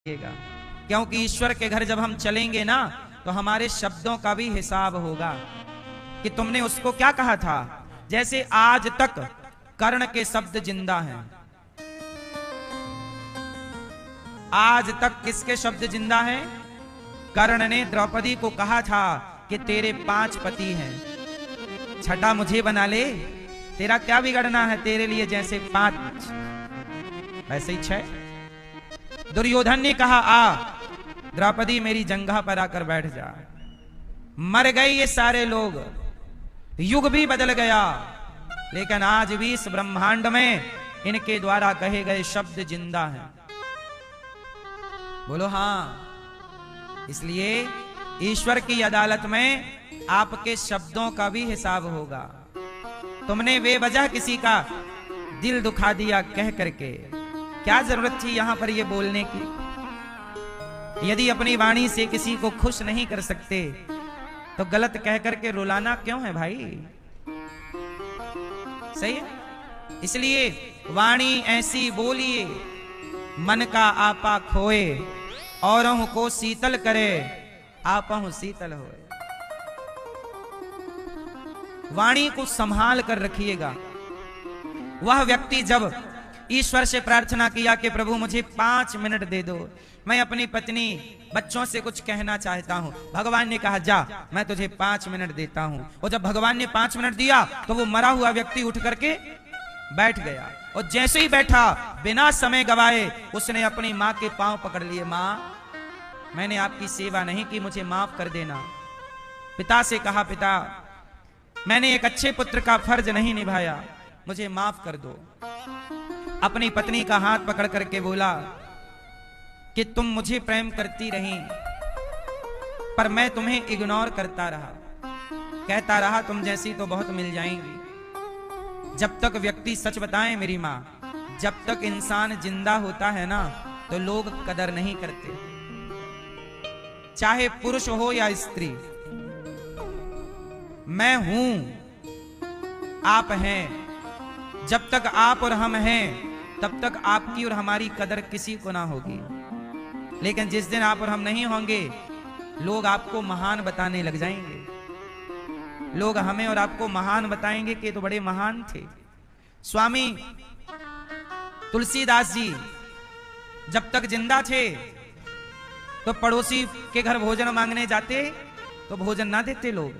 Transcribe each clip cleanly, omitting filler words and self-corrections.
क्योंकि ईश्वर के घर जब हम चलेंगे ना तो हमारे शब्दों का भी हिसाब होगा कि तुमने उसको क्या कहा था। जैसे आज तक कर्ण के शब्द जिंदा हैं, आज तक किसके शब्द जिंदा हैं? कर्ण ने द्रौपदी को कहा था कि तेरे 5 पति हैं, छठा मुझे बना ले, तेरा क्या बिगड़ना है, तेरे लिए जैसे 5 वैसे ही 6। दुर्योधन ने कहा आ द्रौपदी मेरी जंघा पर आकर बैठ जा। मर गए ये सारे लोग, युग भी बदल गया, लेकिन आज भी इस ब्रह्मांड में इनके द्वारा कहे गए शब्द जिंदा हैं। बोलो हाँ। इसलिए ईश्वर की अदालत में आपके शब्दों का भी हिसाब होगा। तुमने बेवजह किसी का दिल दुखा दिया कह करके, क्या जरूरत थी यहां पर ये बोलने की? यदि अपनी वाणी से किसी को खुश नहीं कर सकते तो गलत कह करके रुलाना क्यों है भाई? सही है। इसलिए वाणी ऐसी बोलिए मन का आपा खोए, औरों को शीतल करे आपहु शीतल होए। वाणी को संभाल कर रखिएगा। वह व्यक्ति जब ईश्वर से प्रार्थना किया कि प्रभु मुझे 5 मिनट दे दो, मैं अपनी पत्नी बच्चों से कुछ कहना चाहता हूं, भगवान ने कहा जा मैं तुझे 5 मिनट देता हूं। और जब भगवान ने 5 मिनट दिया तो वो मरा हुआ व्यक्ति उठ करके बैठ गया, और जैसे ही बैठा बिना समय गवाए उसने अपनी मां के पांव पकड़ लिए। मां मैंने आपकी सेवा नहीं की, मुझे माफ कर देना। पिता से कहा पिता मैंने एक अच्छे पुत्र का फर्ज नहीं निभाया, मुझे माफ कर दो। अपनी पत्नी का हाथ पकड़ करके बोला कि तुम मुझे प्रेम करती रही पर मैं तुम्हें इग्नोर करता रहा, कहता रहा तुम जैसी तो बहुत मिल जाएंगी। जब तक व्यक्ति सच बताएं मेरी मां, जब तक इंसान जिंदा होता है ना तो लोग कदर नहीं करते, चाहे पुरुष हो या स्त्री। मैं हूं, आप हैं, जब तक आप और हम हैं तब तक आपकी और हमारी कदर किसी को ना होगी। लेकिन जिस दिन आप और हम नहीं होंगे लोग आपको महान बताने लग जाएंगे, लोग हमें और आपको महान बताएंगे कि तो बड़े महान थे। स्वामी तुलसीदास जी जब तक जिंदा थे तो पड़ोसी के घर भोजन मांगने जाते तो भोजन ना देते लोग,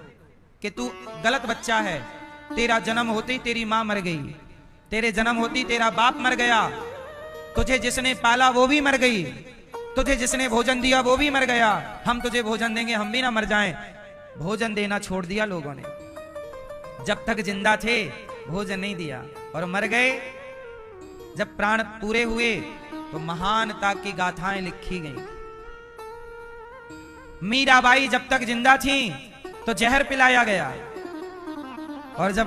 कि तू गलत बच्चा है, तेरा जन्म होते ही तेरी मां मर गई, तेरे जन्म होती तेरा बाप मर गया, तुझे जिसने पाला वो भी मर गई, तुझे जिसने भोजन दिया वो भी मर गया, हम तुझे भोजन देंगे हम भी ना मर जाएं। भोजन देना छोड़ दिया लोगों ने, जब तक जिंदा थे भोजन नहीं दिया, और मर गए जब प्राण पूरे हुए तो महानता की गाथाएं लिखी गईं। मीराबाई जब तक जिंदा थी तो जहर पिलाया गया, और जब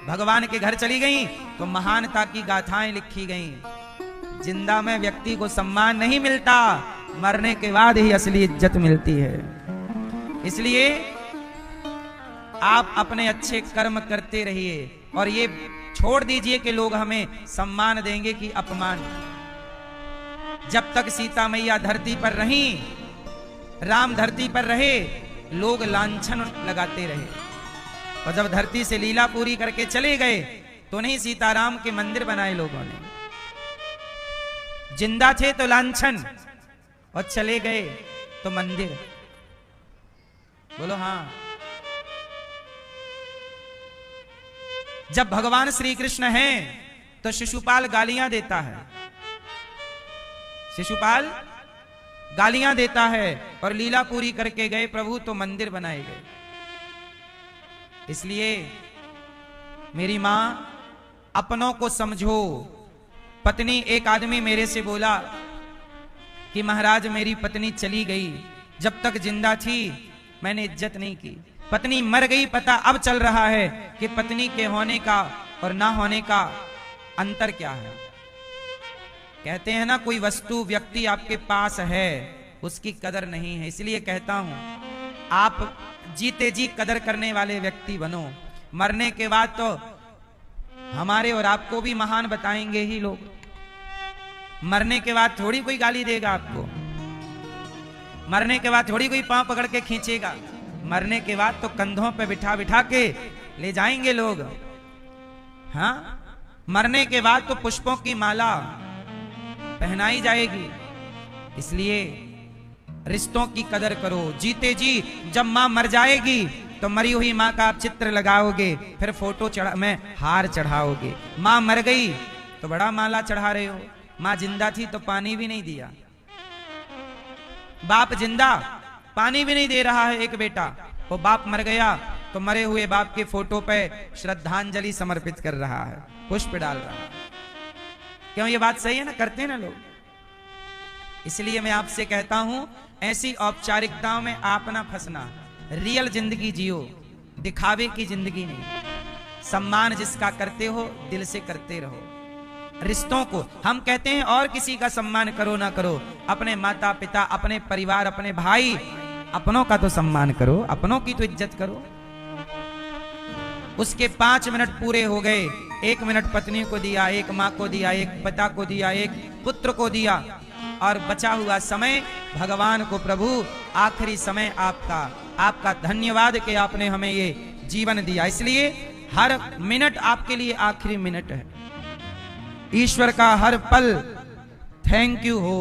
भगवान के घर चली गईं तो महानता की गाथाएं लिखी गईं। जिंदा में व्यक्ति को सम्मान नहीं मिलता, मरने के बाद ही असली इज्जत मिलती है। इसलिए आप अपने अच्छे कर्म करते रहिए और ये छोड़ दीजिए कि लोग हमें सम्मान देंगे कि अपमान। जब तक सीता मैया धरती पर रही, राम धरती पर रहे, लोग लांछन लगाते रहे, और जब धरती से लीला पूरी करके चले गए तो नहीं सीताराम के मंदिर बनाए लोगों ने। जिंदा थे तो लांछन और चले गए तो मंदिर। बोलो हाँ। जब भगवान श्री कृष्ण हैं तो शिशुपाल गालियां देता है, शिशुपाल गालियां देता है, और लीला पूरी करके गए प्रभु तो मंदिर बनाए गए। इसलिए मेरी मां अपनों को समझो। पत्नी, एक आदमी मेरे से बोला कि महाराज मेरी पत्नी चली गई, जब तक जिंदा थी मैंने इज्जत नहीं की, पत्नी मर गई पता अब चल रहा है कि पत्नी के होने का और ना होने का अंतर क्या है। कहते हैं ना कोई वस्तु व्यक्ति आपके पास है उसकी कदर नहीं है। इसलिए कहता हूं आप जीते जी कदर करने वाले व्यक्ति बनो, मरने के बाद तो हमारे और आपको भी महान बताएंगे ही लोग। मरने के बाद थोड़ी कोई गाली देगा आपको। मरने के बाद थोड़ी कोई पांव पकड़ के खींचेगा, मरने के बाद तो कंधों पे बिठा बिठा के ले जाएंगे लोग। हाँ, मरने के बाद तो पुष्पों की माला पहनाई जाएगी। इसलिए रिश्तों की कदर करो। जीते जी जब मां मर जाएगी तो मरी हुई मां का आप चित्र लगाओगे, फिर फोटो में हार चढ़ाओगे। मां मर गई तो बड़ा माला चढ़ा रहे हो, मां जिंदा थी तो पानी भी नहीं दिया। बाप जिंदा पानी भी नहीं दे रहा है एक बेटा, वो बाप मर गया तो मरे हुए बाप के फोटो पे श्रद्धांजलि समर्पित कर रहा है, पुष्प डाल रहा है। क्यों? ये बात सही है ना, करते हैं ना लोग। इसलिए मैं आपसे कहता हूं, ऐसी औपचारिकताओं में आप ना फंसना। रियल जिंदगी जियो, दिखावे की जिंदगी नहीं। सम्मान जिसका करते हो दिल से करते रहो। रिश्तों को हम कहते हैं और किसी का सम्मान करो ना करो, अपने माता पिता, अपने परिवार, अपने भाई, अपनों का तो सम्मान करो, अपनों की तो इज्जत करो। उसके 5 मिनट पूरे हो गए, 1 मिनट पत्नी को दिया, 1 माँ को दिया, 1 पिता को दिया, 1 पुत्र को दिया, और बचा हुआ समय भगवान को, प्रभु आखिरी समय आपका धन्यवाद कि आपने हमें ये जीवन दिया। इसलिए हर मिनट आपके लिए आखिरी मिनट है। ईश्वर का हर पल थैंक यू हो।